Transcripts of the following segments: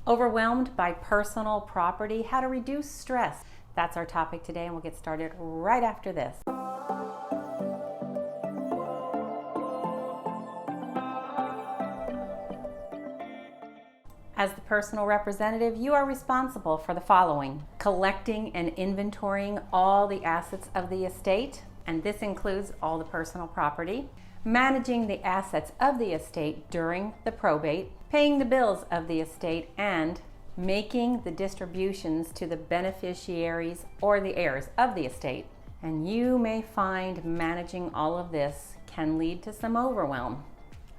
Overwhelmed by personal property, how to reduce stress. That's our topic today, and we'll get started right after this. As the personal representative, you are responsible for the following: collecting and inventorying all the assets of the estate, and this includes all the personal property, managing the assets of the estate during the probate, paying the bills of the estate, and making the distributions to the beneficiaries or the heirs of the estate. And you may find managing all of this can lead to some overwhelm.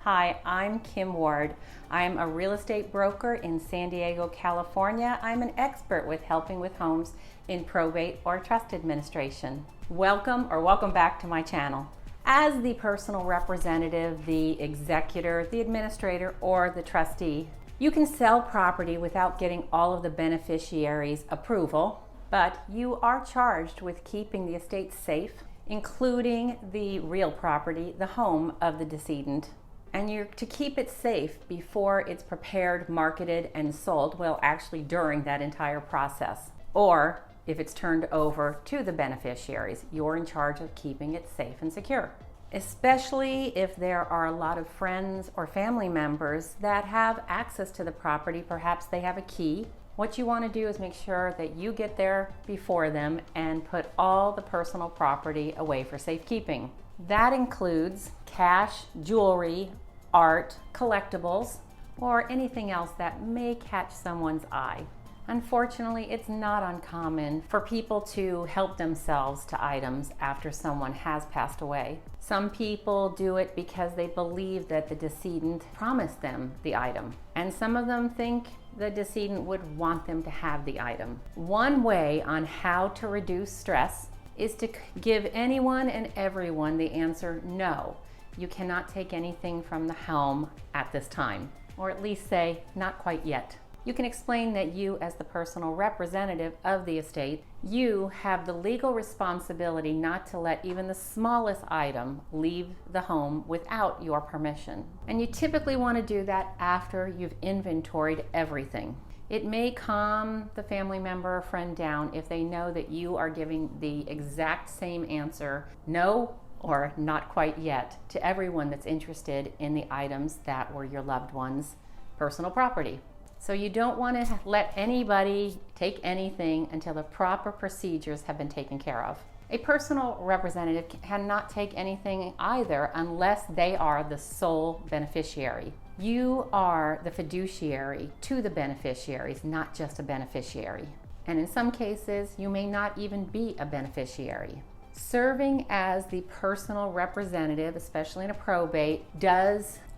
Hi, I'm KimWard. I'm a real estate broker in San Diego, California. I'm an expert with helping with homes in probate or trust administration. Welcome back to my channel. As the personal representative, the executor, the administrator, or the trustee, you can sell property without getting all of the beneficiaries' approval, but you are charged with keeping the estate safe, including the real property, the home of the decedent. And you're to keep it safe before it's prepared, marketed, and sold, well, actually during that entire process. Or if it's turned over to the beneficiaries, you're in charge of keeping it safe and secure. Especially if there are a lot of friends or family members that have access to the property, perhaps they have a key. What you want to do is make sure that you get there before them and put all the personal property away for safekeeping. That includes cash, jewelry, art, collectibles, or anything else that may catch someone's eye. Unfortunately, it's not uncommon for people to help themselves to items after someone has passed away. Some people do it because they believe that the decedent promised them the item, and some of them think the decedent would want them to have the item. One way on how to reduce stress is to give anyone and everyone the answer no. You cannot take anything from the home at this time, or at least say not quite yet. You can explain that you, as the personal representative of the estate, you have the legal responsibility not to let even the smallest item leave the home without your permission. And you typically want to do that after you've inventoried everything. It may calm the family member or friend down if they know that you are giving the exact same answer, no or not quite yet, to everyone that's interested in the items that were your loved one's personal property. So you don't want to let anybody take anything until the proper procedures have been taken care of. A personal representative cannot take anything either unless they are the sole beneficiary. You are the fiduciary to the beneficiaries, not just a beneficiary. And in some cases, you may not even be a beneficiary. Serving as the personal representative, especially in a probate,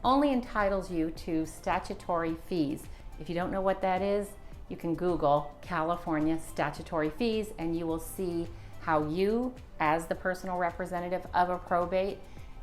only entitles you to statutory fees. If you don't know what that is, you can Google California statutory fees and you will see how you, as the personal representative of a probate,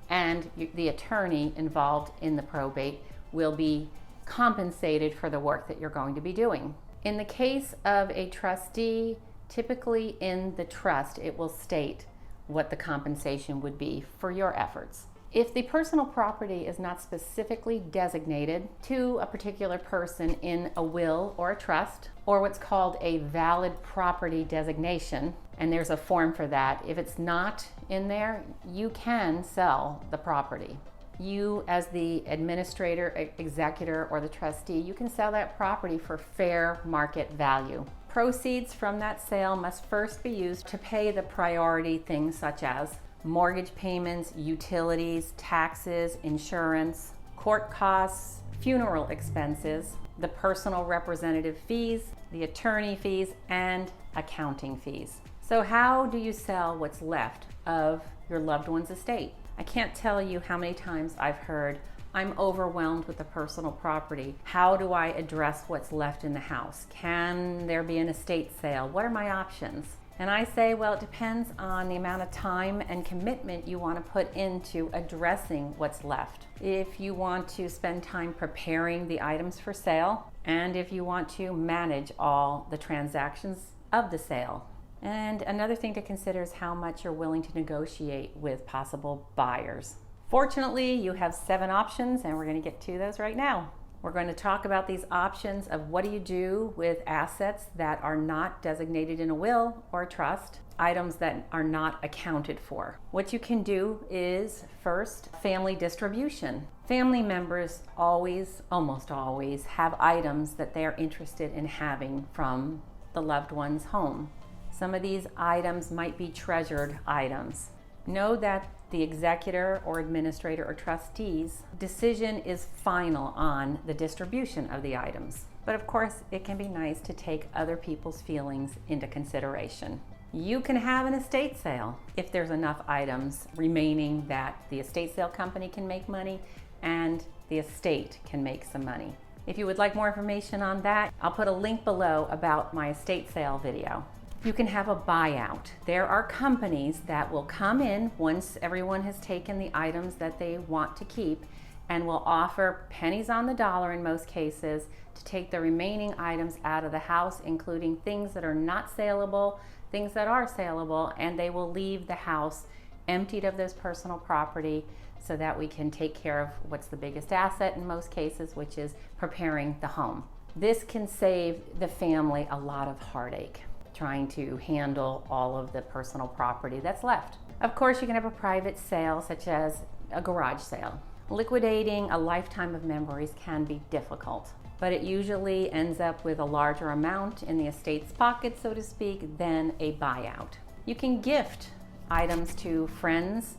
and the attorney involved in the probate will be compensated for the work that you're going to be doing. In the case of a trustee, typically in the trust, it will state what the compensation would be for your efforts. If the personal property is not specifically designated to a particular person in a will or a trust, or what's called a valid property designation, and there's a form for that, if it's not in there, you can sell the property. You, as the administrator, executor, or the trustee, you can sell that property for fair market value. Proceeds from that sale must first be used to pay the priority things such as mortgage payments, utilities, taxes, insurance, court costs, funeral expenses, the personal representative fees, the attorney fees, and accounting fees. So how do you sell what's left of your loved one's estate? I can't tell you how many times I've heard, I'm overwhelmed with the personal property. How do I address what's left in the house? Can there be an estate sale? What are my options? And I say, well, it depends on the amount of time and commitment you want to put into addressing what's left. If you want to spend time preparing the items for sale, and if you want to manage all the transactions of the sale. And another thing to consider is how much you're willing to negotiate with possible buyers. Fortunately, you have 7 options, and we're going to get to those right now. We're going to talk about these options of what do you do with assets that are not designated in a will or a trust, items that are not accounted for. What you can do is, first, family distribution. Family members almost always, have items that they are interested in having from the loved one's home. Some of these items might be treasured items. Know that the executor or administrator or trustee's decision is final on the distribution of the items. But of course, it can be nice to take other people's feelings into consideration. You can have an estate sale if there's enough items remaining that the estate sale company can make money and the estate can make some money. If you would like more information on that, I'll put a link below about my estate sale video. You can have a buyout. There are companies that will come in once everyone has taken the items that they want to keep and will offer pennies on the dollar in most cases to take the remaining items out of the house, including things that are not saleable, things that are saleable, and they will leave the house emptied of this personal property so that we can take care of what's the biggest asset in most cases, which is preparing the home. This can save the family a lot of heartache, trying to handle all of the personal property that's left. Of course, you can have a private sale, such as a garage sale. Liquidating a lifetime of memories can be difficult, but it usually ends up with a larger amount in the estate's pocket, so to speak, than a buyout. You can gift items to friends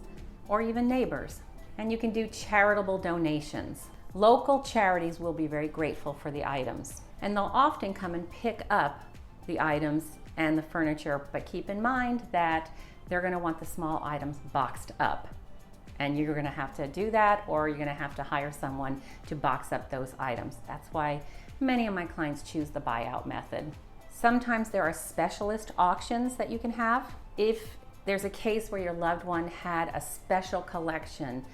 or even neighbors, and you can do charitable donations. Local charities will be very grateful for the items, and they'll often come and pick up the items and the furniture, but keep in mind that they're going to want the small items boxed up, and you're going to have to do that, or you're going to have to hire someone to box up those items. That's why many of my clients choose the buyout method. Sometimes there are specialist auctions that you can have. If there's a case where your loved one had a special collection,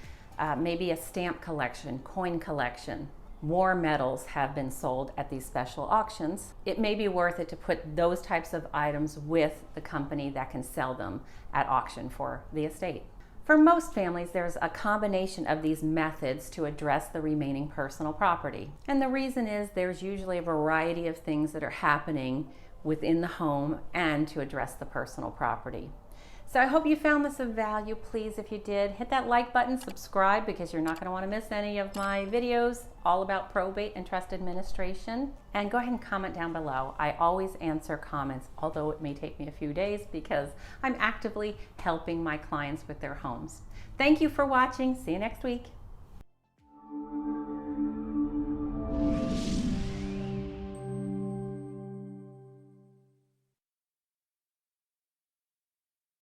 maybe a stamp collection, coin collection, war medals have been sold at these special auctions, it may be worth it to put those types of items with the company that can sell them at auction for the estate. For most families, there's a combination of these methods to address the remaining personal property. And the reason is there's usually a variety of things that are happening within the home and to address the personal property. So I hope you found this of value. Please, if you did, hit that like button, subscribe, because you're not going to want to miss any of my videos all about probate and trust administration. And go ahead and comment down below. I always answer comments, although it may take me a few days because I'm actively helping my clients with their homes. Thank you for watching. See you next week.